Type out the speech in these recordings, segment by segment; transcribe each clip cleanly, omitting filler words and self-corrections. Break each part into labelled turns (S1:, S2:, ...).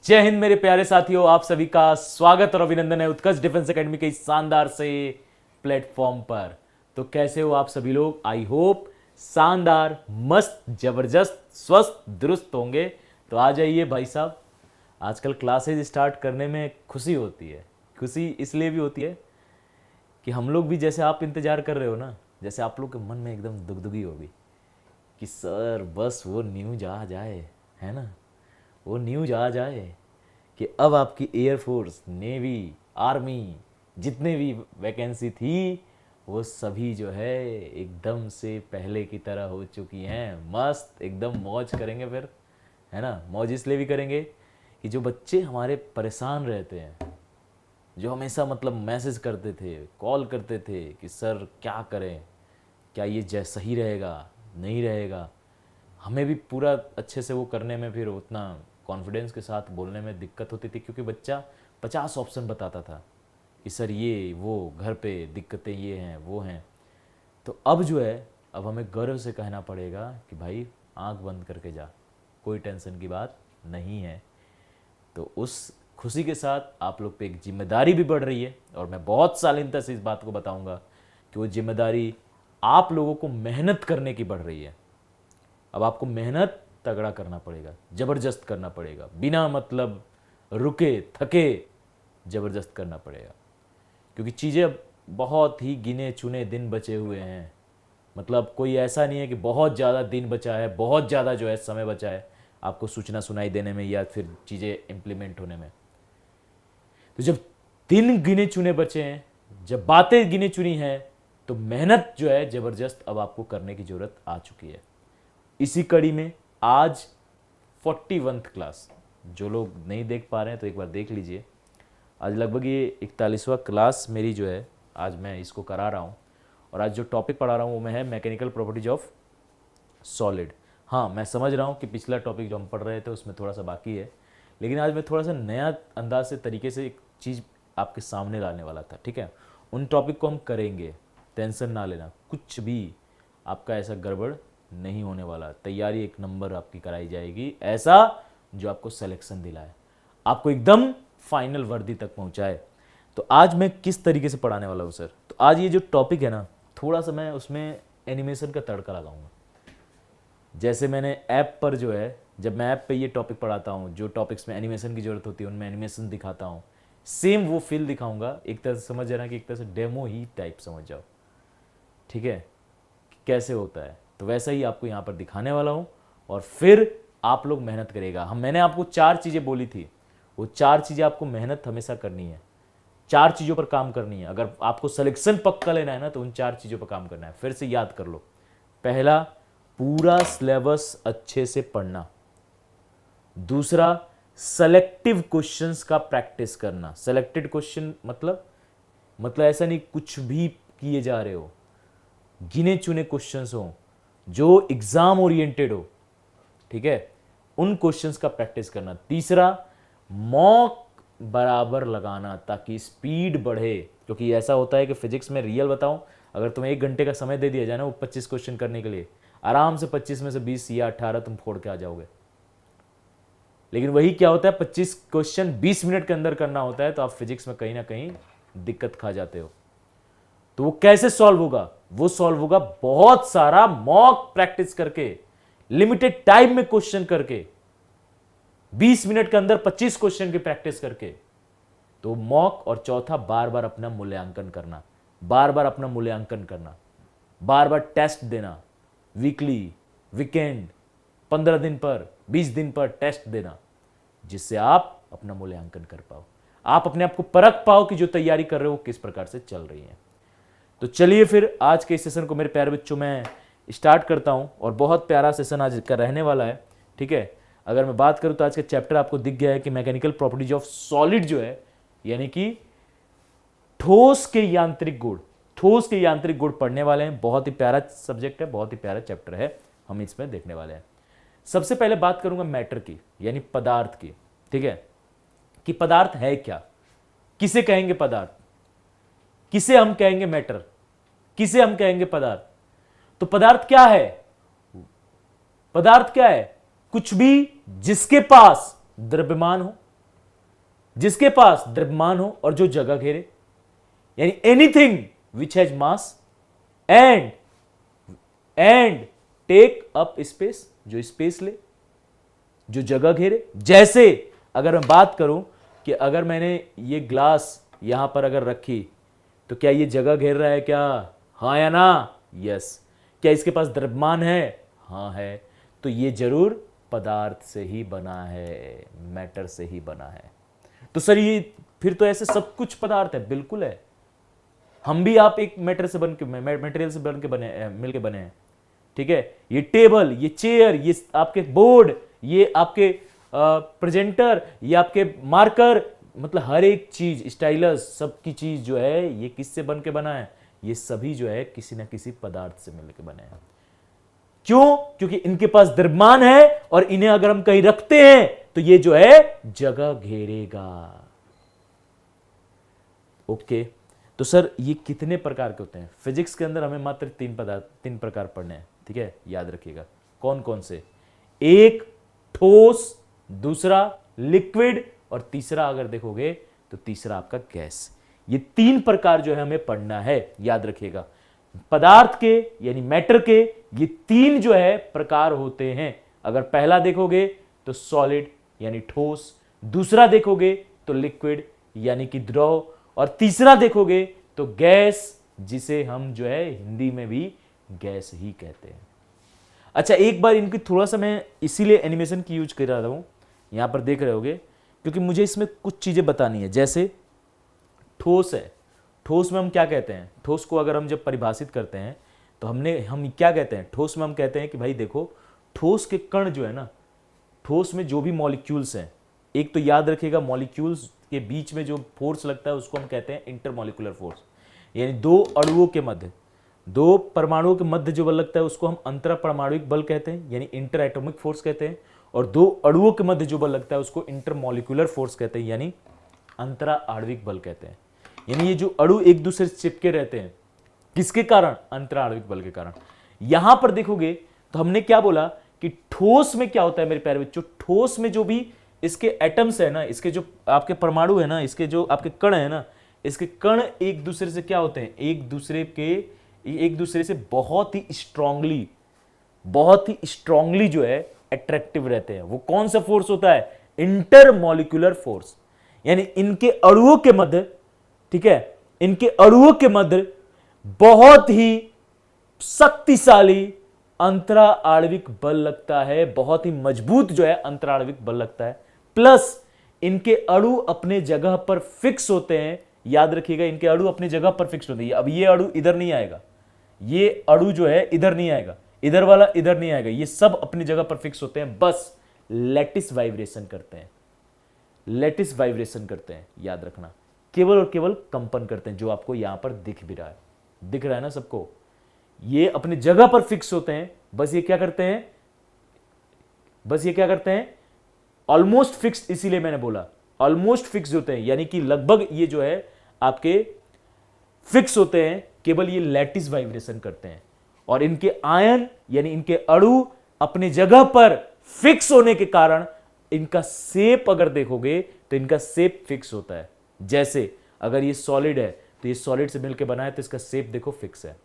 S1: जय हिंद मेरे प्यारे साथियों, आप सभी का स्वागत और अभिनंदन है उत्कर्ष डिफेंस एकेडमी के इस शानदार से प्लेटफॉर्म पर। तो कैसे हो आप सभी लोग? आई होप शानदार, मस्त, जबरदस्त, स्वस्थ, दुरुस्त होंगे। तो आ जाइए भाई साहब। आजकल क्लासेज स्टार्ट करने में खुशी होती है। खुशी इसलिए भी होती है कि हम लोग भी जैसे आप इंतजार कर रहे हो ना, जैसे आप लोग के मन में एकदम दुगदुगी होगी कि सर बस वो न्यूज आ जाए, है ना, वो न्यूज आ जाए कि अब आपकी एयरफोर्स, नेवी, आर्मी, जितने भी वैकेंसी थी वो सभी जो है एकदम से पहले की तरह हो चुकी हैं। मस्त एकदम मौज करेंगे फिर, है ना। मौज इसलिए भी करेंगे कि जो बच्चे हमारे परेशान रहते हैं, जो हमेशा मतलब मैसेज करते थे, कॉल करते थे कि सर क्या करें, क्या ये सही रहेगा, नहीं रहेगा, हमें भी पूरा अच्छे से वो करने में फिर उतना कॉन्फिडेंस के साथ बोलने में दिक्कत होती थी, क्योंकि बच्चा 50 ऑप्शन बताता था कि सर ये वो घर पे दिक्कतें ये हैं वो हैं। तो अब जो है, अब हमें गर्व से कहना पड़ेगा कि भाई आंख बंद करके जा, कोई टेंशन की बात नहीं है। तो उस खुशी के साथ आप लोग पे एक जिम्मेदारी भी बढ़ रही है, और मैं बहुत शालीनता से इस बात को बताऊंगा कि वो जिम्मेदारी आप लोगों को मेहनत करने की बढ़ रही है। अब आपको मेहनत तगड़ा करना पड़ेगा, ज़बरदस्त करना पड़ेगा, बिना मतलब रुके थके ज़बरदस्त करना पड़ेगा, क्योंकि चीज़ें अब बहुत ही गिने चुने दिन बचे हुए हैं। मतलब कोई ऐसा नहीं है कि बहुत ज़्यादा दिन बचा है, बहुत ज़्यादा जो है समय बचा है आपको सूचना सुनाई देने में या फिर चीज़ें इम्प्लीमेंट होने में। तो जब दिन गिने चुने बचे हैं, जब बातें गिने चुनी हैं, तो मेहनत जो है ज़बरदस्त अब आपको करने की ज़रूरत आ चुकी है। इसी कड़ी में आज 41th क्लास, जो लोग नहीं देख पा रहे हैं तो एक बार देख लीजिए। आज लगभग ये 41वां क्लास मेरी जो है, आज मैं इसको करा रहा हूँ। और आज जो टॉपिक पढ़ा रहा हूँ वो मैं है मैकेनिकल प्रॉपर्टीज ऑफ सॉलिड। हाँ, मैं समझ रहा हूँ कि पिछला टॉपिक जो हम पढ़ रहे थे उसमें थोड़ा सा बाकी है, लेकिन आज मैं थोड़ा सा नया अंदाज से तरीके से एक चीज़ आपके सामने लाने वाला था। ठीक है, उन टॉपिक को हम करेंगे, टेंशन ना लेना, कुछ भी आपका ऐसा गड़बड़ नहीं होने वाला। तैयारी एक नंबर आपकी कराई जाएगी, ऐसा जो आपको सिलेक्शन दिलाए, आपको एकदम फाइनल वर्दी तक पहुंचाए। तो आज मैं किस तरीके से पढ़ाने वाला हूँ सर? तो आज ये जो टॉपिक है ना, थोड़ा सा मैं उसमें एनिमेशन का तड़का लगाऊंगा। जैसे मैंने ऐप पर जो है, जब मैं ऐप पे ये टॉपिक पढ़ाता हूँ, जो टॉपिक्स में एनिमेशन की जरूरत होती है उनमें एनिमेशन दिखाता हूँ, सेम वो फील दिखाऊंगा। एक तरह से समझ जाना कि एक तरह से डेमो ही टाइप समझ जाओ, ठीक है, कैसे होता है। तो वैसा ही आपको यहाँ पर दिखाने वाला हूँ, और फिर आप लोग मेहनत करेगा। मैंने आपको 4 चीज़ें बोली थी, वो 4 चीज़ें आपको मेहनत हमेशा करनी है, 4 चीज़ों पर काम करनी है। अगर आपको सिलेक्शन पक्का लेना है ना, तो उन 4 चीज़ों पर काम करना है। फिर से याद कर लो। पहला, पूरा सिलेबस अच्छे से पढ़ना। दूसरा, सेलेक्टिव क्वेश्चंस का प्रैक्टिस करना। सेलेक्टेड क्वेश्चन मतलब ऐसा नहीं कुछ भी किए जा रहे हो, गिने चुने क्वेश्चंस हो जो एग्जाम ओरिएंटेड हो, ठीक है, उन क्वेश्चंस का प्रैक्टिस करना। तीसरा, मॉक बराबर लगाना ताकि स्पीड बढ़े, क्योंकि ऐसा होता है कि फिजिक्स में रियल बताऊं, अगर तुम्हें 1 घंटे का समय दे दिया जाए ना वो 25 क्वेश्चन करने के लिए, आराम से 25 में से 20 या 18 तुम फोड़ के आ जाओगे। लेकिन वही क्या होता है, 25 क्वेश्चन 20 मिनट के अंदर करना होता है, तो आप फिजिक्स में कहीं ना कहीं दिक्कत खा जाते हो। तो वो कैसे सॉल्व होगा? वो सॉल्व होगा बहुत सारा मॉक प्रैक्टिस करके, लिमिटेड टाइम में क्वेश्चन करके, 20 मिनट के अंदर 25 क्वेश्चन की प्रैक्टिस करके। तो मॉक, और चौथा, बार बार अपना मूल्यांकन करना, बार बार अपना मूल्यांकन करना, बार बार टेस्ट देना, वीकली, वीकेंड, 15 दिन पर, 20 दिन पर टेस्ट देना, जिससे आप अपना मूल्यांकन कर पाओ, आप अपने आप को परख पाओ कि जो तैयारी कर रहे हो किस प्रकार से चल रही है। तो चलिए फिर आज के सेशन को मेरे प्यारे बच्चों मैं स्टार्ट करता हूं, और बहुत प्यारा सेशन आज का रहने वाला है। ठीक है, अगर मैं बात करूं तो आज का चैप्टर आपको दिख गया है कि मैकेनिकल प्रॉपर्टीज ऑफ सॉलिड जो है, यानी कि ठोस के यांत्रिक गुण, ठोस के यांत्रिक गुण पढ़ने वाले हैं। बहुत ही प्यारा सब्जेक्ट है, बहुत ही प्यारा चैप्टर है, हम इसमें देखने वाले हैं। सबसे पहले बात करूंगा मैटर की, यानी पदार्थ की। ठीक है, कि पदार्थ है क्या, किसे कहेंगे पदार्थ, किसे हम कहेंगे मैटर, किसे हम कहेंगे पदार्थ। तो पदार्थ क्या है? पदार्थ क्या है? कुछ भी जिसके पास द्रव्यमान हो, जिसके पास द्रव्यमान हो और जो जगह घेरे, यानी anything which has mass and take up space, जो स्पेस ले, जो जगह घेरे। जैसे अगर मैं बात करूं कि अगर मैंने ये ग्लास यहां पर अगर रखी तो क्या ये जगह घेर रहा है क्या? हाँ या ना? यस। क्या इसके पास द्रव्यमान है? हाँ है। तो ये जरूर पदार्थ से ही बना है, मैटर से ही बना है। तो सर ये फिर तो ऐसे सब कुछ पदार्थ है। बिल्कुल है। हम भी आप एक मैटर से बन के, मटेरियल से बन के बने, मिलके बने हैं। ठीक है। ये टेबल, ये चेयर, ये आपके बोर्ड, ये आपके प्रेजेंटर, ये आपके मार्कर, मतलब हर एक चीज, स्टाइलस, सबकी चीज जो है ये किससे बन के बना है? ये सभी जो है किसी ना किसी पदार्थ से मिलकर बने हैं। क्यों? क्योंकि इनके पास द्रव्यमान है और इन्हें अगर हम कहीं रखते हैं तो ये जो है जगह घेरेगा। ओके। तो सर ये कितने प्रकार के होते हैं? फिजिक्स के अंदर हमें मात्र तीन प्रकार पढ़ने हैं। ठीक है, याद रखिएगा। कौन कौन से? एक ठोस, दूसरा लिक्विड, और तीसरा अगर देखोगे तो तीसरा आपका गैस। ये तीन प्रकार जो है हमें पढ़ना है, याद रखिएगा। पदार्थ के यानी मैटर के ये तीन जो है प्रकार होते हैं। अगर पहला देखोगे तो सॉलिड यानी ठोस, दूसरा देखोगे तो लिक्विड यानी कि द्रव, और तीसरा देखोगे तो गैस, जिसे हम जो है हिंदी में भी गैस ही कहते हैं। अच्छा, एक बार इनकी थोड़ा सा मैं इसीलिए एनिमेशन की यूज कर रहा हूं, यहां पर देख रहे होगे, क्योंकि मुझे इसमें कुछ चीजें बतानी है। जैसे ठोस है, ठोस में हम क्या कहते हैं? ठोस को अगर हम जब परिभाषित करते हैं तो हम क्या कहते हैं? ठोस में हम कहते हैं कि भाई देखो, ठोस के कण जो है ना, ठोस में जो भी मॉलिक्यूल्स हैं, एक तो याद रखिएगा, मॉलिक्यूल्स के बीच में जो फोर्स लगता है उसको हम कहते हैं इंटरमॉलिक्यूलर फोर्स, यानी दो अणुओं के मध्य, दो परमाणुओं के मध्य जो बल लगता है उसको हम अंतरा परमाणुविक बल कहते हैं, यानी इंटर एटॉमिक फोर्स कहते हैं। और दो अणुओं के मध्य जो बल लगता है उसको इंटरमॉलिक्यूलर फोर्स कहते हैं, यानी अंतरा आणविक बल कहते हैं। यानी ये जो अणु एक दूसरे से चिपके रहते हैं, किसके कारण? अंतरा आणविक बल के कारण। यहां पर देखोगे तो हमने क्या बोला कि ठोस में क्या होता है मेरे प्यारे बच्चों? ठोस में जो भी इसके एटम्स है ना, इसके जो आपके परमाणु है ना, इसके जो आपके कण है ना, इसके कण एक दूसरे से क्या होते हैं? एक दूसरे से बहुत ही स्ट्रांगली जो है अट्रैक्टिव रहते हैं। वो कौन सा फोर्स होता है? Intermolecular force. यानी इनके अणुओं के मध्य, ठीक है, इनके अणुओं के मध्य बहुत ही शक्तिशाली अंतरा आणविक बल लगता है, बहुत ही मजबूत जो है अंतरा आणविक बल लगता है। प्लस इनके अणु अपने जगह पर फिक्स होते हैं। याद रखिएगा, इनके अणु अपनी जगह पर फिक्स होते हैं। अब ये अणु इधर नहीं आएगा, ये अणु जो है इधर नहीं आएगा, इधर वाला इधर नहीं आएगा, ये सब अपनी जगह पर फिक्स होते हैं, बस लैटिस वाइब्रेशन करते हैं। लैटिस वाइब्रेशन करते हैं, याद रखना, केवल और केवल कंपन करते हैं, जो आपको यहां पर दिख भी रहा है, दिख रहा है ना सबको। ये अपनी जगह पर फिक्स होते हैं, बस ये क्या करते हैं? ऑलमोस्ट फिक्स्ड, इसीलिए मैंने बोला ऑलमोस्ट फिक्स होते हैं, यानी कि लगभग ये जो है आपके फिक्स होते हैं, केवल ये लैटिस वाइब्रेशन करते हैं। और इनके आयन यानी इनके अणु अपने जगह पर फिक्स होने के कारण इनका शेप अगर देखोगे तो इनका शेप फिक्स होता है। जैसे अगर ये सॉलिड है तो ये सॉलिड से मिलकर बना है तो इसका शेप देखो फिक्स है।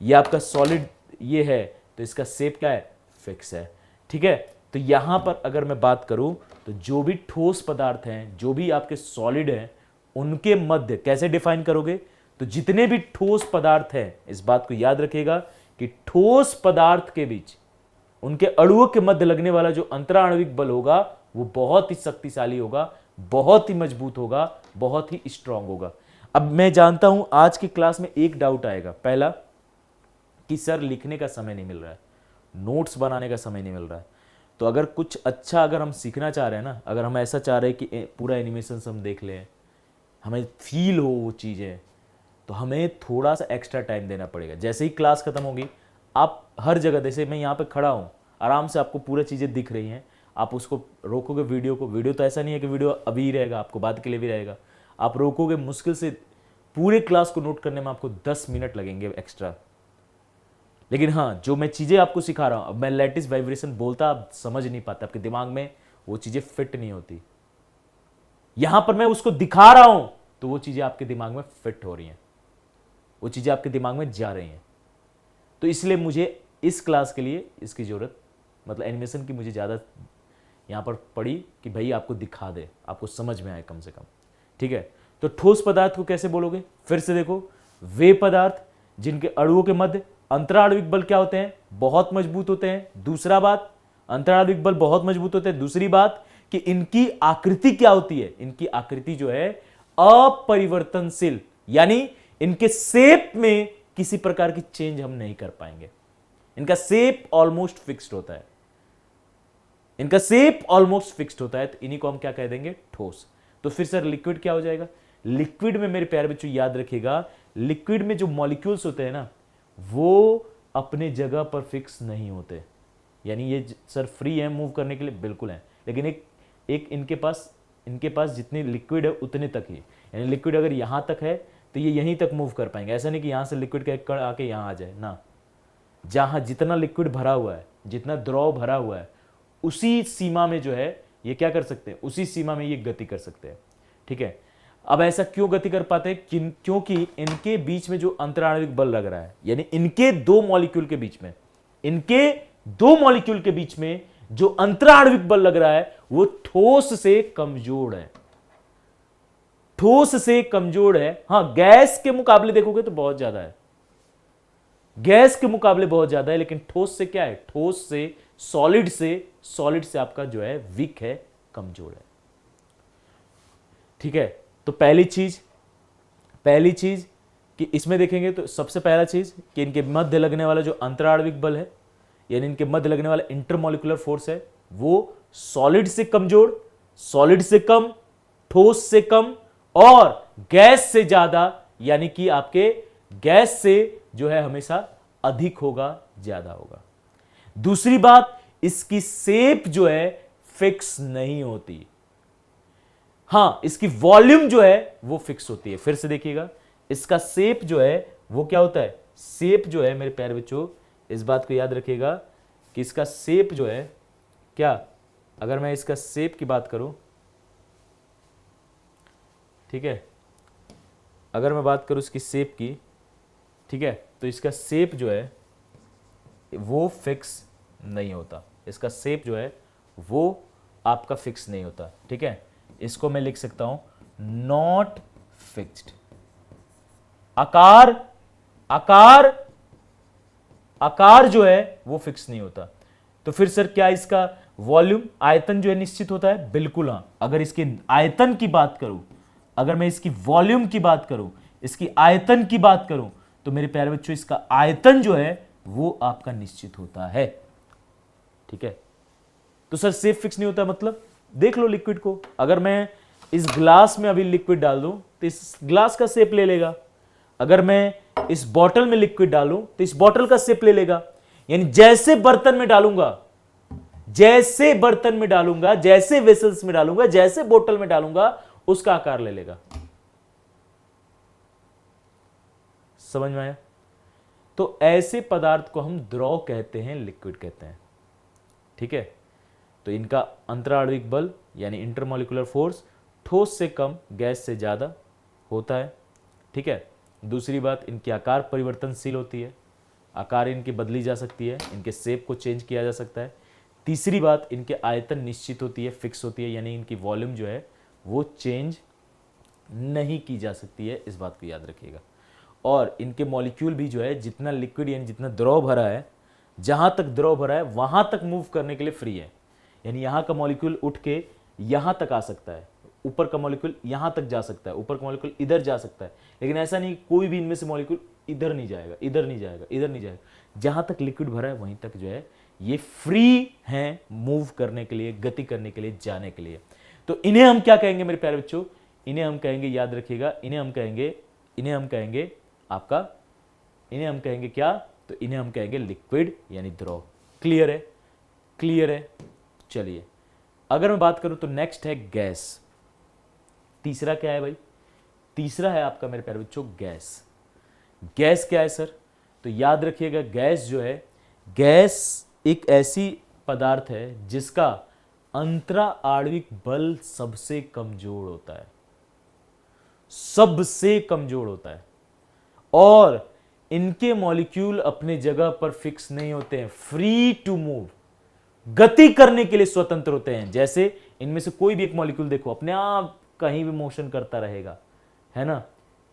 S1: ये आपका सॉलिड ये है तो इसका शेप क्या है? फिक्स है। ठीक है। तो यहां पर अगर मैं बात करूं तो जो भी ठोस पदार्थ हैं, जो भी आपके सॉलिड हैं, उनके मध्य कैसे डिफाइन करोगे? तो जितने भी ठोस पदार्थ हैं, इस बात को याद रखिएगा कि ठोस पदार्थ के बीच उनके अणुओं के मध्य लगने वाला जो अंतरा आणविक बल होगा वो बहुत ही शक्तिशाली होगा, बहुत ही मजबूत होगा, बहुत ही स्ट्रांग होगा। अब मैं जानता हूं आज की क्लास में एक डाउट आएगा, पहला कि सर लिखने का समय नहीं मिल रहा है, नोट्स बनाने का समय नहीं मिल रहा है। तो अगर कुछ अच्छा अगर हम सीखना चाह रहे हैं ना, अगर हम ऐसा चाह रहे हैं कि पूरा एनिमेशन हम देख लें, हमें फील हो वो चीज़ें, तो हमें थोड़ा सा एक्स्ट्रा टाइम देना पड़ेगा। जैसे ही क्लास खत्म होगी, आप हर जगह, जैसे मैं यहाँ पे खड़ा हूँ, आराम से आपको पूरी चीज़ें दिख रही हैं, आप उसको रोकोगे वीडियो को। वीडियो तो ऐसा नहीं है कि वीडियो अभी ही रहेगा, आपको बाद के लिए भी रहेगा। आप रोकोगे, मुश्किल से पूरे क्लास को नोट करने में आपको 10 मिनट लगेंगे एक्स्ट्रा। लेकिन हाँ, जो मैं चीज़ें आपको सिखा रहा हूँ, अब मैं लैटिस वाइब्रेशन बोलता आप समझ नहीं पाते, आपके दिमाग में वो चीज़ें फिट नहीं होती। यहां पर मैं उसको दिखा रहा हूं तो वो चीजें आपके दिमाग में फिट हो रही हैं, वो चीजें आपके दिमाग में जा रही हैं। तो इसलिए मुझे इस क्लास के लिए इसकी जरूरत, मतलब एनिमेशन की मुझे ज़्यादा यहां पर पड़ी कि भाई आपको दिखा दे, आपको समझ में आए कम से कम। ठीक है, तो ठोस पदार्थ को कैसे बोलोगे? फिर से देखो, वे पदार्थ जिनके अणुओं के मध्य अंतराणविक बल क्या होते हैं? बहुत मजबूत होते हैं। दूसरा बात, अंतराणविक बल बहुत मजबूत होते हैं। दूसरी बात कि इनकी आकृति क्या होती है? इनकी आकृति जो है अपरिवर्तनशील, यानी इनके शेप में किसी प्रकार की चेंज हम नहीं कर पाएंगे। इनका शेप ऑलमोस्ट फिक्स्ड होता है, इनका शेप ऑलमोस्ट फिक्स्ड होता है। तो इन्हीं को हम क्या कह देंगे? ठोस। तो फिर सर लिक्विड क्या हो जाएगा? लिक्विड में मेरे प्यारे बच्चों याद रखिएगा, लिक्विड में जो मॉलिक्यूल्स होते हैं ना, वो अपने जगह पर फिक्स नहीं होते। यानी ये सर फ्री है मूव करने के लिए, बिल्कुल है, लेकिन एक इनके पास जितनी लिक्विड है उतने तक ही। यानी लिक्विड अगर यहां तक है तो ये यहीं तक मूव कर पाएंगे। ऐसा नहीं कि यहां से लिक्विड का एक कण आके यहां आ जाए ना। जहां जितना लिक्विड भरा हुआ है, जितना द्रव भरा हुआ है, उसी सीमा में जो है ये क्या कर सकते हैं? उसी सीमा में ये गति कर सकते हैं। ठीक है, अब ऐसा क्यों गति कर पाते हैं? क्योंकि इनके बीच में जो अंतराणविक बल लग रहा है, यानी इनके दो मॉलिक्यूल के बीच में, इनके दो मॉलिक्यूल के बीच में जो अंतराणविक बल लग रहा है वो ठोस से कमजोर है, ठोस से कमजोर है। हां, गैस के मुकाबले देखोगे तो बहुत ज्यादा है, गैस के मुकाबले बहुत ज्यादा है, लेकिन ठोस से क्या है? ठोस से, सॉलिड से आपका जो है वीक है, कमजोर है। ठीक है, तो पहली चीज कि इसमें देखेंगे तो सबसे पहला चीज कि इनके मध्य लगने वाला जो अंतराणविक बल है, यानी इनके मध्य लगने वाला इंटरमॉलिक्यूलर फोर्स है, वो सॉलिड से कमजोर, सॉलिड से कम, ठोस से कम और गैस से ज्यादा, यानी कि आपके गैस से जो है हमेशा अधिक होगा, ज्यादा होगा। दूसरी बात, इसकी शेप जो है फिक्स नहीं होती। हां, इसकी वॉल्यूम जो है वो फिक्स होती है। फिर से देखिएगा, इसका शेप जो है वो क्या होता है? शेप जो है मेरे प्यारे बच्चों, इस बात को याद रखिएगा कि इसका शेप जो है क्या, अगर मैं इसका शेप की बात करूं, ठीक है, अगर मैं बात करूं इसकी शेप की, ठीक है, तो इसका शेप जो है वो फिक्स नहीं होता। इसका शेप जो है वो आपका फिक्स नहीं होता। ठीक है, इसको मैं लिख सकता हूं नॉट फिक्स्ड। आकार जो है वो फिक्स नहीं होता। तो फिर सर क्या इसका वॉल्यूम, आयतन जो है निश्चित होता है? बिल्कुल हां। अगर इसके आयतन की बात करूं, अगर मैं इसकी वॉल्यूम की बात करूं, इसकी आयतन की बात करूं, तो मेरे प्यारे बच्चों इसका आयतन जो है वो आपका निश्चित होता है। ठीक है, तो सर शेप फिक्स नहीं होता मतलब देख लो लिक्विड को, अगर मैं इस ग्लास में अभी लिक्विड डाल दूं तो इस ग्लास का शेप ले लेगा। अगर मैं इस बोतल में लिक्विड डालूं तो इस बोतल का शेप ले लेगा। यानी जैसे बर्तन में डालूंगा, जैसे वेसल्स में डालूंगा, जैसे बोतल में डालूंगा, उसका आकार ले लेगा। समझ में आया? तो ऐसे पदार्थ को हम द्रव कहते हैं, लिक्विड कहते हैं। ठीक है, तो इनका अंतराणविक बल यानी इंटरमॉलिक्यूलर फोर्स ठोस से कम, गैस से ज्यादा होता है। ठीक है, दूसरी बात, इनकी आकार परिवर्तनशील होती है, आकार इनकी बदली जा सकती है, इनके शेप को चेंज किया जा सकता है। तीसरी बात, इनके आयतन निश्चित होती है, फिक्स होती है, यानी इनकी वॉल्यूम जो है वो चेंज नहीं की जा सकती है। इस बात को याद रखिएगा। और इनके मॉलिक्यूल भी जो है, जितना लिक्विड यानी जितना द्रव भरा है, जहां तक द्रव भरा है वहां तक मूव करने के लिए फ्री है। यानी यहां का मॉलिक्यूल उठ के यहां तक आ सकता है, ऊपर का मॉलिक्यूल यहां तक जा सकता है, ऊपर का मॉलिक्यूल इधर जा सकता है, लेकिन ऐसा नहीं कोई भी इनमें से मॉलिक्यूल इधर नहीं जाएगा, इधर नहीं जाएगा, इधर नहीं जाएगा। जहां तक लिक्विड भरा है वहीं तक जो है ये फ्री हैं मूव करने के लिए, गति करने के लिए, जाने के लिए। तो इन्हें हम क्या कहेंगे मेरे प्यारे बच्चों? इन्हें हम कहेंगे, याद रखिएगा, इन्हें हम कहेंगे आपका, इन्हें हम कहेंगे क्या? तो इन्हें हम कहेंगे लिक्विड यानी द्रव। क्लियर है? क्लियर है। चलिए, अगर मैं बात करूं तो नेक्स्ट है गैस। तीसरा क्या है भाई? तीसरा है आपका मेरे प्यारे बच्चों गैस। गैस क्या है सर? तो याद रखिएगा, गैस जो है, गैस एक ऐसी पदार्थ है जिसका अंतरा आणविक बल सबसे कमजोर होता है, सबसे कमजोर होता है, और इनके मॉलिक्यूल अपने जगह पर फिक्स नहीं होते हैं, फ्री टू मूव, गति करने के लिए स्वतंत्र होते हैं। जैसे इनमें से कोई भी एक मॉलिक्यूल देखो अपने आप कहीं भी मोशन करता रहेगा, है ना,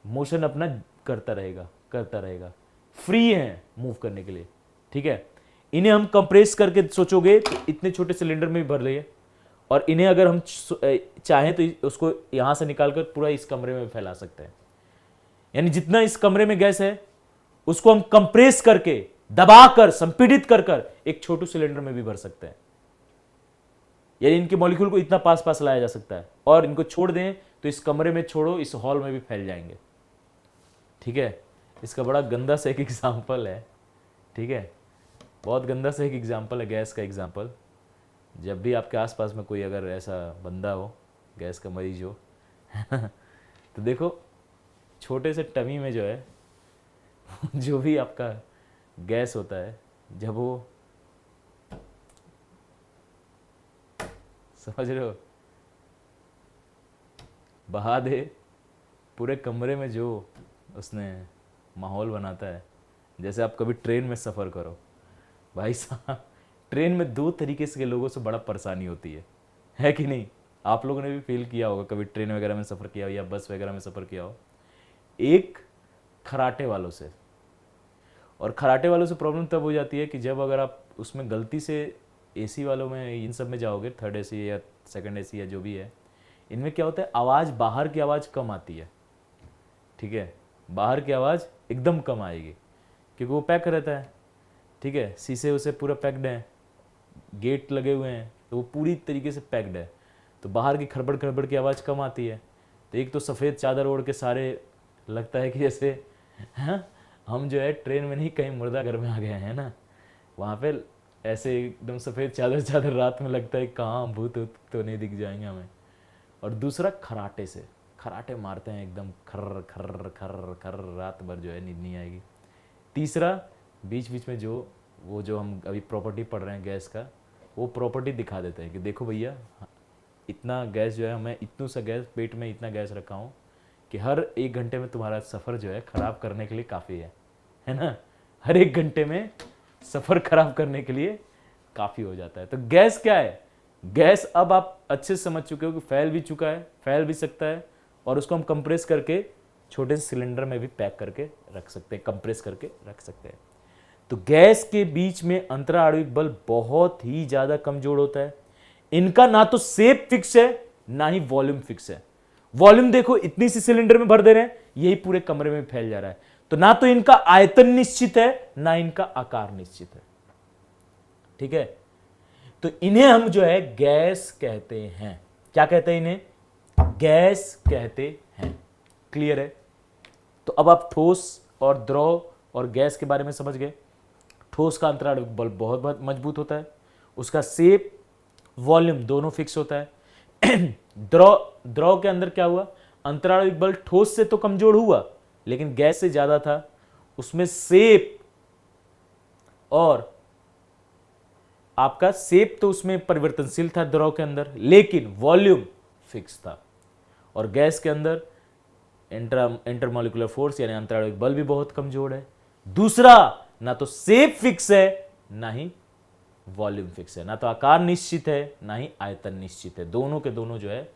S1: मोशन अपना करता रहेगा, फ्री है मूव करने के लिए, ठीक है। इन्हें हम कंप्रेस करके सोचोगे तो इतने छोटे सिलेंडर में भी भर रही है, और इन्हें अगर हम चाहें तो उसको यहां से निकालकर पूरा इस कमरे में फैला सकते हैं। यानी जितना इस कमरे में गैस है उसको हम कंप्रेस करके, दबाकर, संपीड़ित कर एक छोटे सिलेंडर में भी भर सकते हैं। यानी इनके मॉलिक्यूल को इतना पास पास लाया जा सकता है, और इनको छोड़ दें तो इस कमरे में छोड़ो, इस हॉल में भी फैल जाएंगे, ठीक है। इसका बड़ा गंदा सा एक एग्जाम्पल है, ठीक है, बहुत गंदा सा एक एग्जाम्पल है गैस का एग्जाम्पल। जब भी आपके आसपास में कोई अगर ऐसा बंदा हो, गैस का मरीज हो तो देखो छोटे से टमी में जो है जो भी आपका गैस होता है, जब वो, समझ रहे हो, बहा दे पूरे कमरे में, जो उसने माहौल बनाता है। जैसे आप कभी ट्रेन में सफ़र करो, भाई साहब ट्रेन में दो तरीके से के लोगों से बड़ा परेशानी होती है कि नहीं? आप लोगों ने भी फील किया होगा कभी, ट्रेन वगैरह में सफ़र किया हो या बस वगैरह में सफ़र किया हो। एक खराटे वालों से, और खराटे वालों से प्रॉब्लम तब हो जाती है कि जब अगर आप उसमें गलती से एसी वालों में, इन सब में जाओगे, थर्ड एसी या सेकंड एसी या जो भी है, इनमें क्या होता है, आवाज़, बाहर की आवाज़ कम आती है, ठीक है, बाहर की आवाज़ एकदम कम आएगी क्योंकि वो पैक रहता है, ठीक है, शीशे उसे पूरा पैक्ड है, गेट लगे हुए हैं, तो वो पूरी तरीके से पैक्ड है, तो बाहर की खड़बड़ खड़बड़ की आवाज़ कम आती है। तो एक तो सफ़ेद चादर ओढ़ के सारे, लगता है कि जैसे हम जो है ट्रेन में नहीं कहीं मुर्दा घर में आ गए हैं ना, वहाँ पे ऐसे एकदम सफ़ेद चादर रात में लगता है कहाँ भूत तो नहीं दिख जाएंगे हमें। और दूसरा खराटे से, खराटे मारते हैं एकदम खर्र खर्र खर्र खर्र, रात भर जो है नींद नहीं आएगी। तीसरा बीच बीच में जो वो जो हम अभी प्रॉपर्टी पढ़ रहे हैं गैस का, वो प्रॉपर्टी दिखा देते हैं कि देखो भैया इतना गैस जो है, मैं इतना सा गैस पेट में इतना गैस रखा हूँ कि हर 1 घंटे में तुम्हारा सफ़र जो है ख़राब करने के लिए काफ़ी है ना, हर 1 घंटे में सफ़र ख़राब करने के लिए काफ़ी हो जाता है। तो गैस क्या है, गैस अब आप अच्छे से समझ चुके हो कि फैल भी चुका है, फैल भी सकता है, और उसको हम कंप्रेस करके छोटे से सिलेंडर में भी पैक करके रख सकते हैं, कंप्रेस करके रख सकते हैं। तो गैस के बीच में अंतरा आणविक बल बहुत ही ज़्यादा कमजोर होता है। इनका ना तो शेप फिक्स है ना ही वॉल्यूम फिक्स है। वॉल्यूम देखो इतनी सी सिलेंडर में भर दे रहे हैं, यही पूरे कमरे में फैल जा रहा है। तो ना तो इनका आयतन निश्चित है ना इनका आकार निश्चित है, ठीक है। तो इन्हें हम जो है गैस कहते हैं। क्या कहते हैं इन्हें? गैस कहते हैं। क्लियर है? तो अब आप ठोस और द्रव और गैस के बारे में समझ गए। ठोस का अंतरा आणविक बल बहुत बहुत मजबूत होता है, उसका शेप, वॉल्यूम दोनों फिक्स होता है। द्रव के अंदर क्या हुआ, अंतरा आणविक बल ठोस से तो कमजोर हुआ लेकिन गैस से ज्यादा था, उसमें शेप और आपका शेप तो उसमें परिवर्तनशील था द्रव के अंदर, लेकिन वॉल्यूम फिक्स था। और गैस के अंदर इंटरमॉलिक्यूलर फोर्स यानी अंतराणविक बल भी बहुत कमजोर है। दूसरा, ना तो शेप फिक्स है ना ही वॉल्यूम फिक्स है, ना तो आकार निश्चित है ना ही आयतन निश्चित है, दोनों के दोनों जो है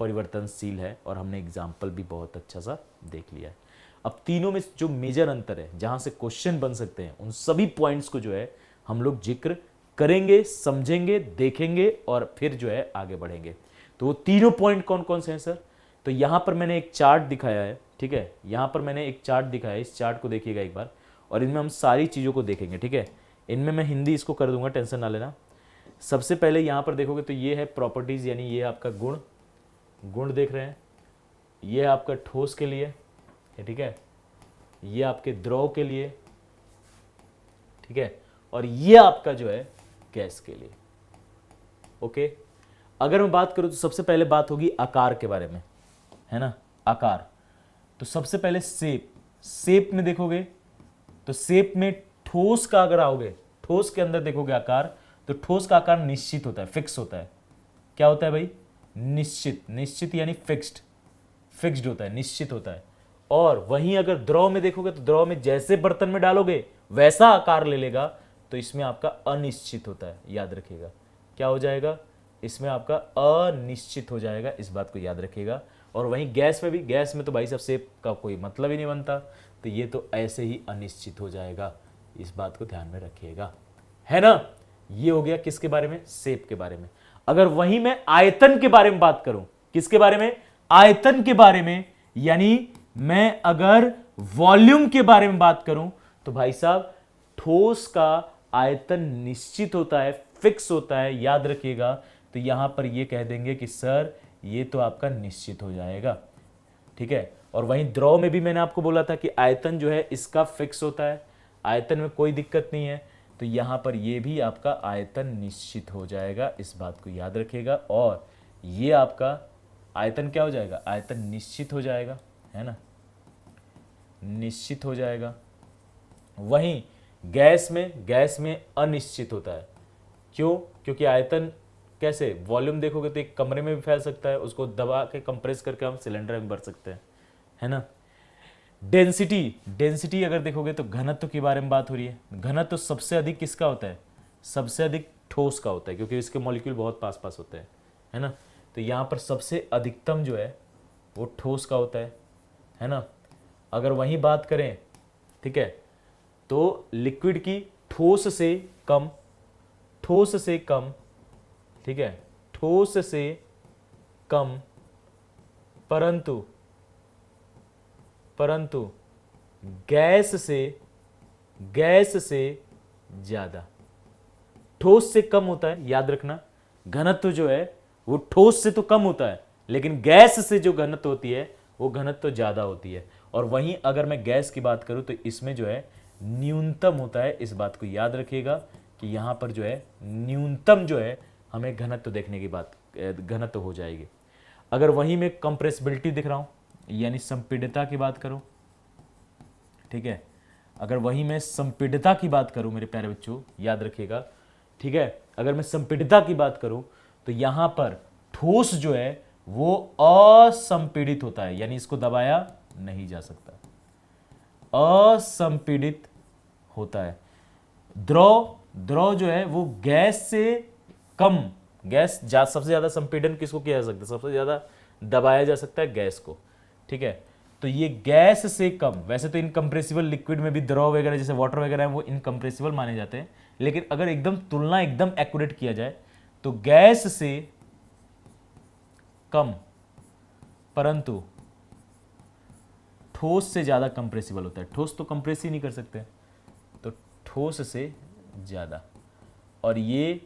S1: परिवर्तनशील है। और हमने एग्जाम्पल भी बहुत अच्छा सा देख लिया है। अब तीनों में जो मेजर अंतर है, जहां से क्वेश्चन बन सकते हैं, उन सभी पॉइंट्स को जो है हम लोग जिक्र करेंगे, समझेंगे, देखेंगे और फिर जो है आगे बढ़ेंगे। तो वो तीनों पॉइंट कौन कौन से हैं सर? तो यहां पर मैंने एक चार्ट दिखाया है, ठीक है, यहां पर मैंने एक चार्ट दिखाया है, इस चार्ट को देखिएगा एक बार, और इनमें हम सारी चीज़ों को देखेंगे, ठीक है। इनमें मैं हिंदी इसको कर दूंगा, टेंशन ना लेना। सबसे पहले यहां पर देखोगे तो ये है प्रॉपर्टीज, यानी ये आपका गुण देख रहे हैं, ये आपका ठोस के लिए, ठीक है, ये आपके द्रव के लिए, ठीक है, और ये आपका जो है गैस के लिए। ओके, अगर मैं बात करूं तो सबसे पहले बात होगी आकार के बारे में, है ना, आकार। तो सबसे पहले शेप में देखोगे तो शेप में ठोस का अगर आओगे, ठोस के अंदर देखोगे आकार, तो ठोस का आकार निश्चित होता है, फिक्स होता है, क्या होता है भाई, निश्चित। निश्चित यानी फिक्स्ड होता है, निश्चित होता है। और वहीं अगर द्रव में देखोगे तो द्रव में जैसे बर्तन में डालोगे वैसा आकार ले लेगा, तो इसमें आपका अनिश्चित होता है, याद रखिएगा। क्या हो जाएगा, इसमें आपका अनिश्चित हो जाएगा, इस बात को याद रखिएगा। और वहीं गैस में भी, गैस में तो भाई साहब शेप का कोई मतलब ही नहीं बनता, तो ये तो ऐसे ही अनिश्चित हो जाएगा, इस बात को ध्यान में रखिएगा, है ना। ये हो गया किसके बारे में, शेप के बारे में। अगर वहीं मैं आयतन के बारे में बात करूं, किसके बारे में, आयतन के बारे में, यानी मैं अगर वॉल्यूम के बारे में बात करूं, तो भाई साहब ठोस का आयतन निश्चित होता है, फिक्स होता है, याद रखिएगा। तो यहां पर ये कह देंगे कि सर ये तो आपका निश्चित हो जाएगा, ठीक है। और वहीं द्रव में भी मैंने आपको बोला था कि आयतन जो है इसका फिक्स होता है, आयतन में कोई दिक्कत नहीं है, तो यहां पर ये भी आपका आयतन निश्चित हो जाएगा, इस बात को याद रखिएगा। और ये आपका आयतन क्या हो जाएगा, आयतन निश्चित हो जाएगा, है ना, निश्चित हो जाएगा। वहीं गैस में अनिश्चित होता है। क्यों, क्योंकि आयतन कैसे, वॉल्यूम देखोगे तो एक कमरे में भी फैल सकता है, उसको दबा के कंप्रेस करके हम सिलेंडर में भर सकते हैं, है ना। डेंसिटी अगर देखोगे तो घनत्व के बारे में बात हो रही है। घनत्व सबसे अधिक किसका होता है, सबसे अधिक ठोस का होता है, क्योंकि इसके मॉलिक्यूल बहुत पास पास होते हैं, है ना। तो यहाँ पर सबसे अधिकतम जो है वो ठोस का होता है ना। अगर वहीं बात करें, ठीक है, तो लिक्विड की ठोस से कम, ठीक है, ठोस से कम, परंतु गैस से ज्यादा। ठोस से कम होता है, याद रखना, घनत्व जो है वो ठोस से तो कम होता है, लेकिन गैस से जो घनत्व होती है वो घनत्व ज्यादा होती है। और वहीं अगर मैं गैस की बात करूं तो इसमें जो है न्यूनतम होता है, इस बात को याद रखिएगा कि यहां पर जो है न्यूनतम जो है हमें घनत्व देखने की बात, घनत्व हो जाएगी। अगर वहीं मैं कंप्रेसिबिलिटी दिख रहा हूं, यानी संपीड्यता की बात करूं, ठीक है, अगर वहीं मैं संपीड्यता की बात करूं मेरे प्यारे बच्चों, याद रखिएगा, ठीक है, अगर मैं संपीड्यता की बात करूं तो यहां पर ठोस जो है वो असंपीड़ित होता है, यानी इसको दबाया नहीं जा सकता, असंपीड़ित होता है। द्रव जो है वो गैस से कम, सबसे ज्यादा संपीड़न किसको किया जा सकता है, सबसे ज्यादा दबाया जा सकता है गैस को, ठीक है। तो ये गैस से कम, वैसे तो इनकम्प्रेसिबल लिक्विड में भी द्रव वगैरह जैसे वाटर वगैरह है वो इनकम्प्रेसिबल माने जाते हैं, लेकिन अगर एकदम तुलना एकदम एक्यूरेट किया जाए तो गैस से कम परंतु ठोस से ज्यादा कंप्रेसिबल होता है। ठोस तो कंप्रेस ही नहीं कर सकते, तो ठोस से ज्यादा। और ये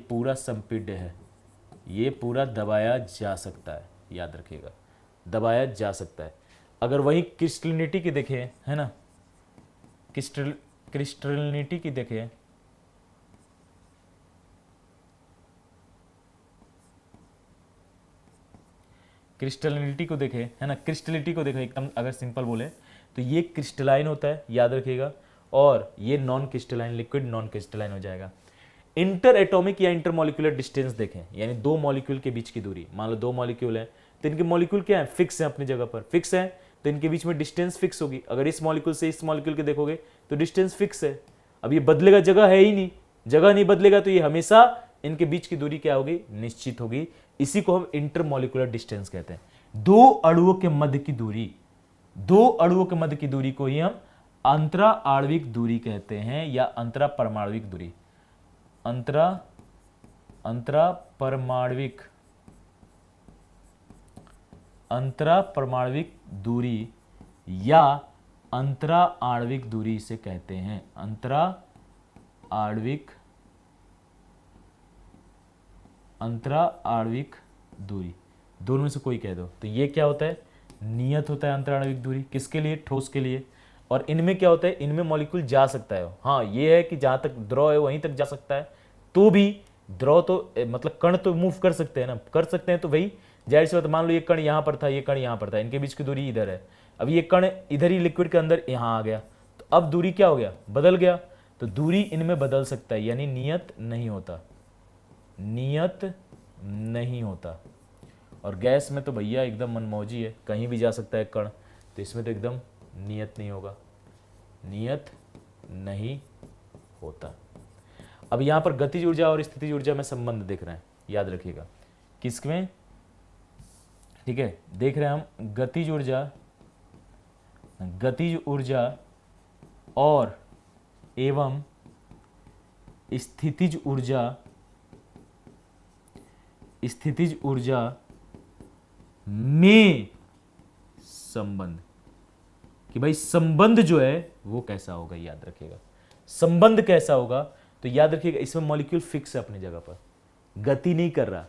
S1: पूरा संपीड्य है, ये पूरा दबाया जा सकता है, याद रखिएगा, दबाया जा सकता है। अगर वही क्रिस्टलिनिटी की देखें, है ना, क्रिस्टलिनिटी की देखें, क्रिस्टलिनिटी को देखें, है ना, क्रिस्टलिटी को देखो एकदम, अगर सिंपल बोले तो ये क्रिस्टलाइन होता है, याद रखिएगा, और ये non crystalline, liquid non crystalline हो जाएगा। इंटर एटॉमिक या इंटरमोलिकुलर डिस्टेंस देखें, यानी दो मॉलिक्यूल के बीच की दूरी, मान लो दो मॉलिक्यूल है तो इनके मॉलिक्यूल क्या है, फिक्स है, अपनी जगह पर फिक्स है, तो इनके बीच में डिस्टेंस फिक्स होगी। अगर इस मॉलिक्यूल से इस मॉलिक्यूल के देखोगे तो डिस्टेंस फिक्स है, अब ये बदलेगा, जगह है ही नहीं, जगह नहीं बदलेगा, तो ये हमेशा इनके बीच की दूरी क्या होगी, निश्चित होगी। इसी को हम इंटरमोलिकुलर डिस्टेंस कहते हैं। दो अणुओं के मध्य की दूरी, दो अणुओं के मध्य की दूरी को ही हम अंतरा आणविक दूरी कहते हैं, या अंतरा परमाणविक दूरी, अंतरा परमाणविक दूरी या अंतरा आणविक दूरी से कहते हैं, अंतरा आणविक दूरी, दोनों में से कोई कह दो। तो ये क्या होता है, नियत होता है अंतरा आणविक दूरी, किसके लिए, ठोस के लिए। और इनमें क्या होता है, इनमें मॉलिक्यूल जा सकता है, हाँ ये है कि जहां तक द्रव है वहीं तक जा सकता है, तो भी द्रव तो मतलब कण तो मूव कर सकते हैं ना, कर सकते हैं, तो भाई जाहिर सी बात, मान लो ये कण यहां पर था, ये कण यहां पर था, इनके बीच की दूरी इधर है, अब ये कण इधर ही लिक्विड के अंदर यहां आ गया, तो अब दूरी क्या हो गया, बदल गया, तो दूरी इनमें बदल सकता है, यानी नियत नहीं होता, नियत नहीं होता। और गैस में तो भैया एकदम मनमौजी है, कहीं भी जा सकता है कण, तो इसमें तो एकदम नियत नहीं होगा, नियत नहीं होता। अब यहाँ पर गतिज ऊर्जा और स्थितिज ऊर्जा में संबंध देख रहे हैं, याद रखिएगा किसमें, ठीक है, देख रहे हैं हम गतिज ऊर्जा और एवं स्थितिज ऊर्जा में संबंध, कि भाई संबंध जो है वो कैसा होगा, याद रखिएगा संबंध कैसा होगा। तो याद रखिएगा इसमें मॉलिक्यूल फिक्स है अपनी जगह पर, गति नहीं कर रहा,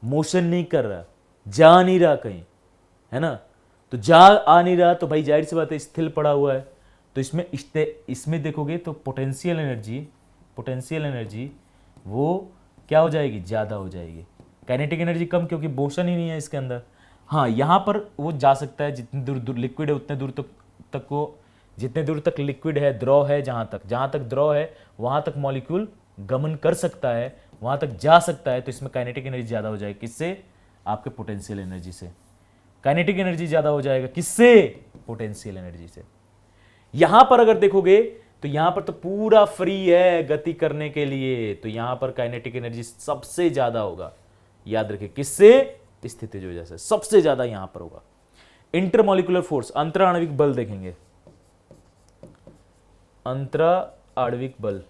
S1: मोशन नहीं कर रहा, जा नहीं रहा कहीं, है ना। तो जा आ नहीं रहा तो भाई जाहिर सी बात है स्थिर पड़ा हुआ है। तो इसमें देखोगे तो पोटेंशियल एनर्जी वो क्या हो जाएगी, ज़्यादा हो जाएगी। काइनेटिक एनर्जी कम, क्योंकि मोशन ही नहीं है इसके अंदर। हाँ, यहाँ पर वो जा सकता है जितनी दूर लिक्विड है उतने दूर तक को, जितने दूर तक लिक्विड है, द्रव है, जहाँ तक द्रव है वहाँ तक मॉलिक्यूल गमन कर सकता है, वहाँ तक जा सकता है। तो इसमें काइनेटिक एनर्जी ज़्यादा हो जाएगी, किससे, आपके पोटेंशियल एनर्जी से। काइनेटिक एनर्जी ज़्यादा हो जाएगा किससे, पोटेंशियल एनर्जी से। यहां पर अगर देखोगे तो यहां पर तो पूरा फ्री है गति करने के लिए, तो यहां पर काइनेटिक एनर्जी सबसे ज्यादा होगा, याद रखिए किससे, स्थितिज ऊर्जा से सबसे ज्यादा यहां पर होगा। इंटरमॉलिक्यूलर फोर्स, अंतरा आणविक बल देखेंगे, अंतरा आणविक बल,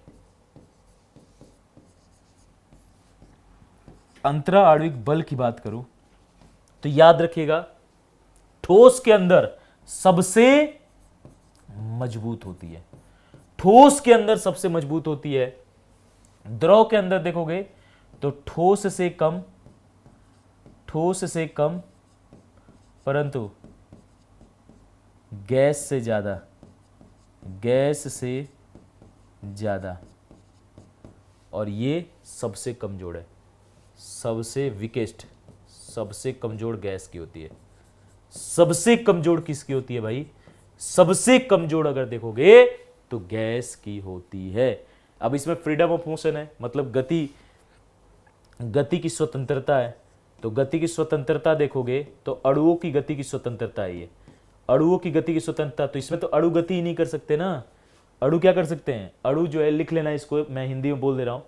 S1: अंतरा आणविक बल की बात करूं तो याद रखिएगा ठोस के अंदर सबसे मजबूत होती है, ठोस के अंदर सबसे मजबूत होती है। द्रव के अंदर देखोगे तो ठोस से कम परंतु गैस से ज्यादा, और ये सबसे कमजोर है, सबसे वीकेस्ट, सबसे कमजोर गैस की होती है। सबसे कमजोर किसकी होती है भाई, सबसे कमजोर अगर देखोगे तो गैस की होती है। अब इसमें फ्रीडम ऑफ मोशन है, मतलब गति की स्वतंत्रता है। तो गति की स्वतंत्रता देखोगे तो अणुओं की गति की स्वतंत्रता है ये, अणुओं की गति की स्वतंत्रता। तो इसमें तो अणु गति ही नहीं कर सकते ना, अणु क्या कर सकते हैं, अणु जो है, लिख लेना इसको, मैं हिंदी में बोल दे रहा हूं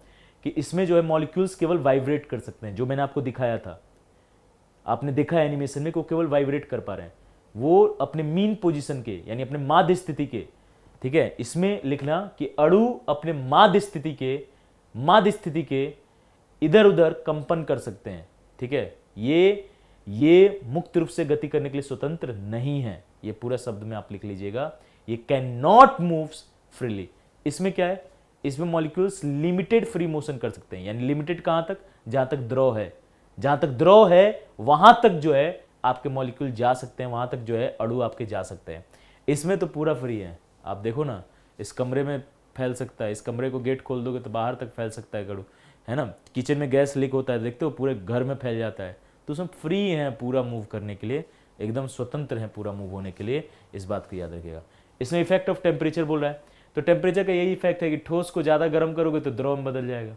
S1: कि इसमें जो है मॉलिक्यूल्स केवल वाइब्रेट कर सकते हैं, जो मैंने आपको दिखाया था, आपने देखा है एनिमेशन में, को केवल वाइब्रेट कर पा रहे हैं, वो अपने मीन पोजीशन के, यानी अपने माध्य स्थिति के, ठीक है। इसमें लिखना कि अणु अपने माध्य स्थिति के इधर उधर कंपन कर सकते हैं, ठीक है। ये मुक्त रूप से गति करने के लिए स्वतंत्र नहीं है, ये पूरा शब्द में आप लिख लीजिएगा, ये कैन नॉट मूव्स फ्रीली। इसमें क्या है, इसमें मॉलिक्यूल्स लिमिटेड फ्री मोशन कर सकते हैं, यानी लिमिटेड कहां तक, जहां तक द्रव है, जहां तक द्रव है वहां तक जो है आपके मॉलिक्यूल जा सकते हैं, वहां तक जो है अणु आपके जा सकते हैं। इसमें तो पूरा फ्री है, आप देखो ना, इस कमरे में फैल सकता है, इस कमरे को गेट खोल दोगे तो बाहर तक फैल सकता है अणु, है ना। किचन में गैस लीक होता है, देखते हो पूरे घर में फैल जाता है। तो उसमें फ्री है पूरा मूव करने के लिए, एकदम स्वतंत्र है पूरा मूव होने के लिए, इस बात को याद रखिएगा। इसमें इफेक्ट ऑफ टेम्परेचर बोल रहा है, तो टेम्परेचर का यही इफेक्ट है कि ठोस को ज़्यादा गर्म करोगे तो द्रव में बदल जाएगा,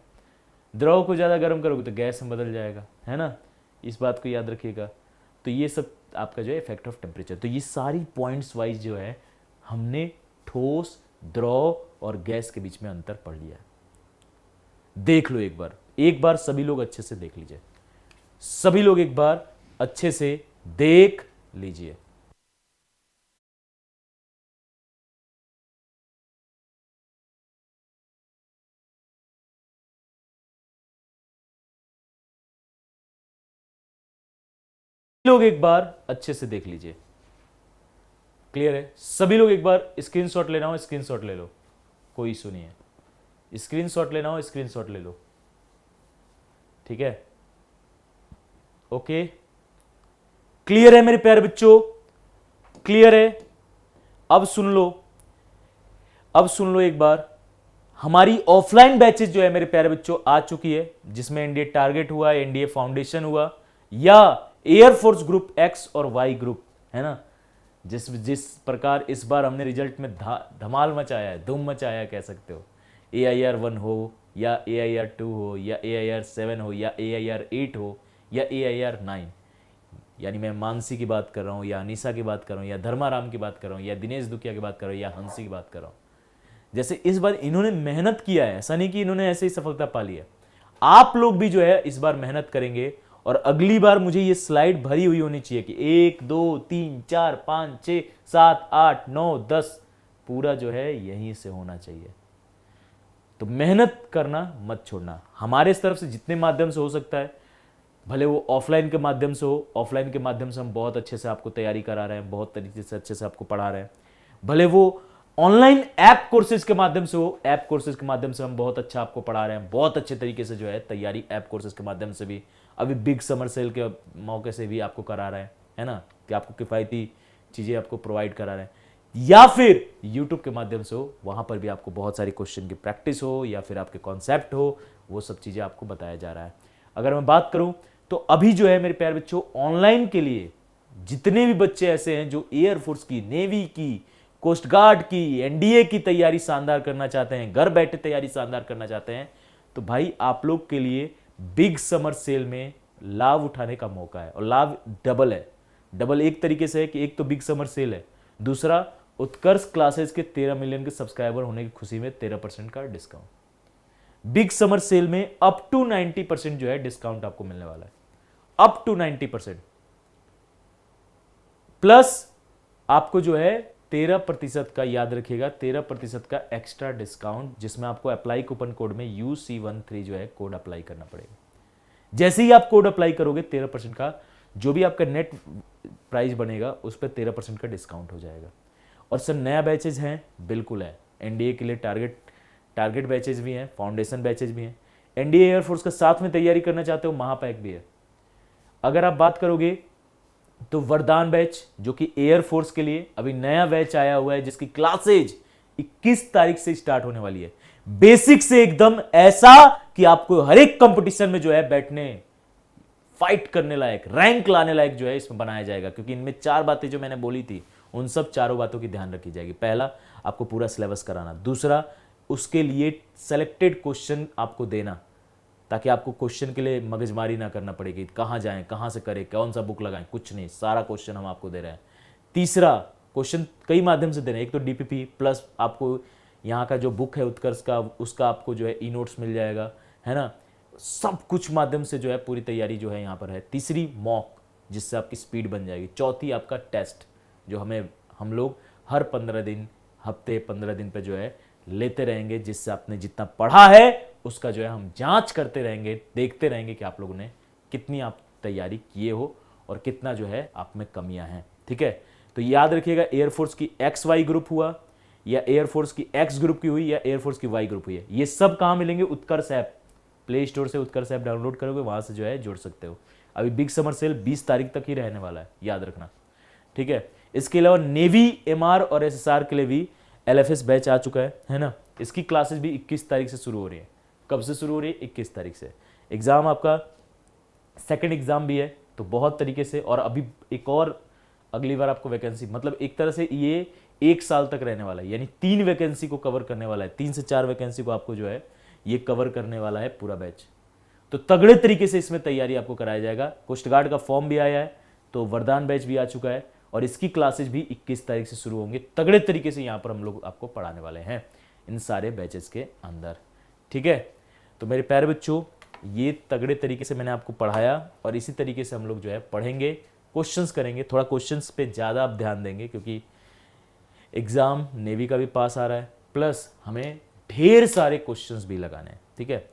S1: द्रव को ज़्यादा गर्म करोगे तो गैस में बदल जाएगा, है ना, इस बात को याद रखिएगा। तो ये सब आपका जो है इफेक्ट ऑफ टेम्परेचर। तो ये सारी पॉइंट्स वाइज जो है हमने ठोस, द्रव और गैस के बीच में अंतर पढ़ लिया है। देख लो एक बार सभी लोग अच्छे से देख लीजिए, सभी लोग एक बार अच्छे से देख लीजिए। लोग एक बार अच्छे से देख लीजिए, क्लियर है। सभी लोग एक बार स्क्रीनशॉट लेना हो स्क्रीनशॉट ले लो, कोई इशू नहीं है, स्क्रीनशॉट लेना हो स्क्रीनशॉट ले लो, ठीक है, ओके। क्लियर है मेरे प्यारे बच्चों, क्लियर है। अब सुन लो एक बार, हमारी ऑफलाइन बैचेस जो है मेरे प्यारे बच्चों आ चुकी है, जिसमें एनडीए टारगेट हुआ, एनडीए फाउंडेशन हुआ, या एयरफोर्स ग्रुप एक्स और वाई ग्रुप, है ना। जिस प्रकार इस बार हमने रिजल्ट में धमाल मचाया है, धूम मचाया कह सकते हो, AIR 1 हो, या AIR 2 हो या AIR 7 हो या AIR 8 हो या AIR 9, यानी मैं मानसी की बात कर रहा हूँ या अनीसा की बात कर रहा हूँ या धर्माराम की बात कर रहा हूँ या दिनेश दुखिया की बात कर रहा हूँ या हंसी की बात कर रहा हूँ। जैसे इस बार इन्होंने मेहनत किया है, ऐसा नहीं कि इन्होंने ऐसे ही सफलता पा ली है। आप लोग भी जो है इस बार मेहनत करेंगे और अगली बार मुझे ये स्लाइड भरी हुई होनी चाहिए कि 1 2 3 4 5 6 7 8 9 10 पूरा जो है यहीं से होना चाहिए। तो मेहनत करना मत छोड़ना। हमारे इस तरफ से जितने माध्यम से हो सकता है, भले वो ऑफलाइन के माध्यम से हो, ऑफलाइन के माध्यम से हम बहुत अच्छे से आपको तैयारी करा रहे हैं, बहुत तरीके से अच्छे से आपको पढ़ा रहे हैं। भले वो ऑनलाइन ऐप कोर्सेज के माध्यम से हो, ऐप कोर्सेज के माध्यम से हम बहुत अच्छा आपको पढ़ा रहे हैं, बहुत अच्छे तरीके से जो है तैयारी ऐप कोर्सेज के माध्यम से भी, अभी बिग समर सेल के मौके से भी आपको करा रहे हैं, है ना, कि आपको किफ़ायती चीज़ें आपको प्रोवाइड करा रहे हैं। या फिर यूट्यूब के माध्यम से हो, वहाँ पर भी आपको बहुत सारी क्वेश्चन की प्रैक्टिस हो या फिर आपके कॉन्सेप्ट हो, वो सब चीज़ें आपको बताया जा रहा है। अगर मैं बात करूँ तो अभी जो है मेरे प्यारे बच्चों, ऑनलाइन के लिए जितने भी बच्चे ऐसे हैं जो एयरफोर्स की, नेवी की, कोस्ट गार्ड की, एनडीए की तैयारी शानदार करना चाहते हैं, घर बैठे तैयारी शानदार करना चाहते हैं, तो भाई आप लोग के लिए बिग समर सेल में लाभ उठाने का मौका है। और लाभ डबल है। डबल एक तरीके से है कि एक तो बिग समर सेल है, दूसरा उत्कर्ष क्लासेस के 13 मिलियन के सब्सक्राइबर होने की खुशी में 13% का डिस्काउंट। बिग समर सेल में अप टू 90% जो है डिस्काउंट आपको मिलने वाला है, अप टू 90%। प्लस आपको जो है 13% का, याद रखिएगा, 13% का एक्स्ट्रा डिस्काउंट, जिसमें आपको अप्लाई कूपन कोड में UC13 जो है कोड अप्लाई करना पड़ेगा। जैसे ही आप कोड अप्लाई करोगे 13% का जो भी आपका नेट प्राइस बनेगा उस पर 13% का डिस्काउंट हो जाएगा। और सर नया बैचेज हैं, बिल्कुल है। एनडीए के लिए टारगेट बैचेज भी हैं, फाउंडेशन बैचेज भी हैं। एनडीए एयरफोर्स का साथ में तैयारी करना चाहते हो, महापैक भी है। अगर आप बात करोगे तो वरदान बैच, जो कि एयरफोर्स के लिए अभी नया बैच आया हुआ है, जिसकी क्लासेज 21 तारीख से स्टार्ट होने वाली है। बेसिक से एकदम ऐसा कि आपको हर एक कंपटीशन में जो है बैठने, फाइट करने लायक, रैंक लाने लायक जो है इसमें बनाया जाएगा। क्योंकि इनमें 4 बातें जो मैंने बोली थी उन सब चारों बातों की ध्यान रखी जाएगी। पहला, आपको पूरा सिलेबस कराना। दूसरा, उसके लिए सेलेक्टेड क्वेश्चन आपको देना, ताकि आपको क्वेश्चन के लिए मगजमारी ना करना पड़ेगी, कहाँ जाएं, कहाँ से करें, कौन सा बुक लगाएं, कुछ नहीं, सारा क्वेश्चन हम आपको दे रहे हैं। तीसरा, क्वेश्चन कई माध्यम से दे रहे हैं। एक तो डीपीपी प्लस आपको यहाँ का जो बुक है उत्कर्ष का, उसका आपको जो है ई नोट्स मिल जाएगा, है ना। सब कुछ माध्यम से जो है पूरी तैयारी जो है यहाँ पर है। तीसरी, मॉक, जिससे आपकी स्पीड बन जाएगी। चौथी, आपका टेस्ट, जो हम लोग हर 15 दिन, हफ्ते 15 दिन पे जो है लेते रहेंगे, जिससे आपने जितना पढ़ा है उसका जो है हम जांच करते रहेंगे, देखते रहेंगे कि आप लोगों ने कितनी आप तैयारी किए हो और कितना जो है आप में कमियां हैं। ठीक है, तो याद रखिएगा, एयरफोर्स की XY ग्रुप हुआ या एयरफोर्स की X ग्रुप की हुई या एयरफोर्स की Y ग्रुप हुई है, ये सब कहाँ मिलेंगे? उत्कर्ष ऐप। प्ले स्टोर से उत्कर्ष ऐप डाउनलोड करोगे, वहां से जो है जुड़ सकते हो। अभी बिग समर सेल 20 तारीख तक ही रहने वाला है, याद रखना। ठीक है, इसके अलावा नेवी, MR और SSR के लिए भी LFS बैच आ चुका है ना। इसकी क्लासेस भी 21 तारीख से शुरू हो रही है। कब से शुरू हो रही है? 21 तारीख से। एग्जाम आपका सेकंड एग्जाम भी है, तो बहुत तरीके से। और अभी एक और अगली बार आपको वैकेंसी, मतलब एक तरह से ये 1 साल तक रहने वाला है, यानी 3 वैकेंसी को कवर करने वाला है। 3 से 4 वैकेंसी को आपको जो है ये कवर करने वाला है पूरा बैच। तो तगड़े तरीके से इसमें तैयारी आपको कराया जाएगा। कोस्ट गार्ड का फॉर्म भी आया है, तो वरदान बैच भी आ चुका है और इसकी क्लासेज भी 21 तारीख से शुरू होंगे। तगड़े तरीके से यहाँ पर हम लोग आपको पढ़ाने वाले हैं इन सारे बैचेस के अंदर। ठीक है, तो मेरे प्यारे बच्चों, ये तगड़े तरीके से मैंने आपको पढ़ाया और इसी तरीके से हम लोग जो है पढ़ेंगे, क्वेश्चंस करेंगे। थोड़ा क्वेश्चंस पे ज़्यादा आप ध्यान देंगे, क्योंकि एग्ज़ाम नेवी का भी पास आ रहा है, प्लस हमें ढेर सारे क्वेश्चंस भी लगाने हैं। ठीक है,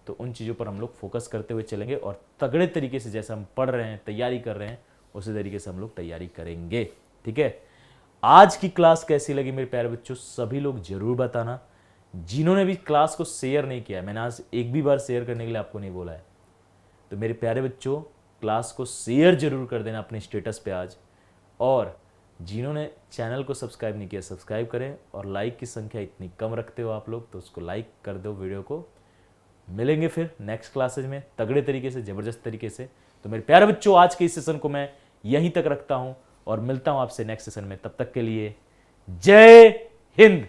S1: तो उन चीज़ों पर हम लोग फोकस करते हुए चलेंगे और तगड़े तरीके से जैसे हम पढ़ रहे हैं, तैयारी कर रहे हैं, उसी तरीके से हम लोग तैयारी करेंगे। ठीक है, आज की क्लास कैसी लगी मेरे प्यारे बच्चों, सभी लोग जरूर बताना। जिन्होंने भी क्लास को शेयर नहीं किया, मैंने आज एक भी बार शेयर करने के लिए आपको नहीं बोला है, तो मेरे प्यारे बच्चों क्लास को शेयर जरूर कर देना अपने स्टेटस पे आज। और जिन्होंने चैनल को सब्सक्राइब नहीं किया, सब्सक्राइब करें। और लाइक की संख्या इतनी कम रखते हो आप लोग, तो उसको लाइक कर दो वीडियो को। मिलेंगे फिर नेक्स्ट क्लासेज में तगड़े तरीके से, जबरदस्त तरीके से। तो मेरे प्यारे बच्चों, आज के इस सेशन को मैं यहीं तक रखता हूं और मिलता हूं आपसे नेक्स्ट सेशन में। तब तक के लिए जय हिंद।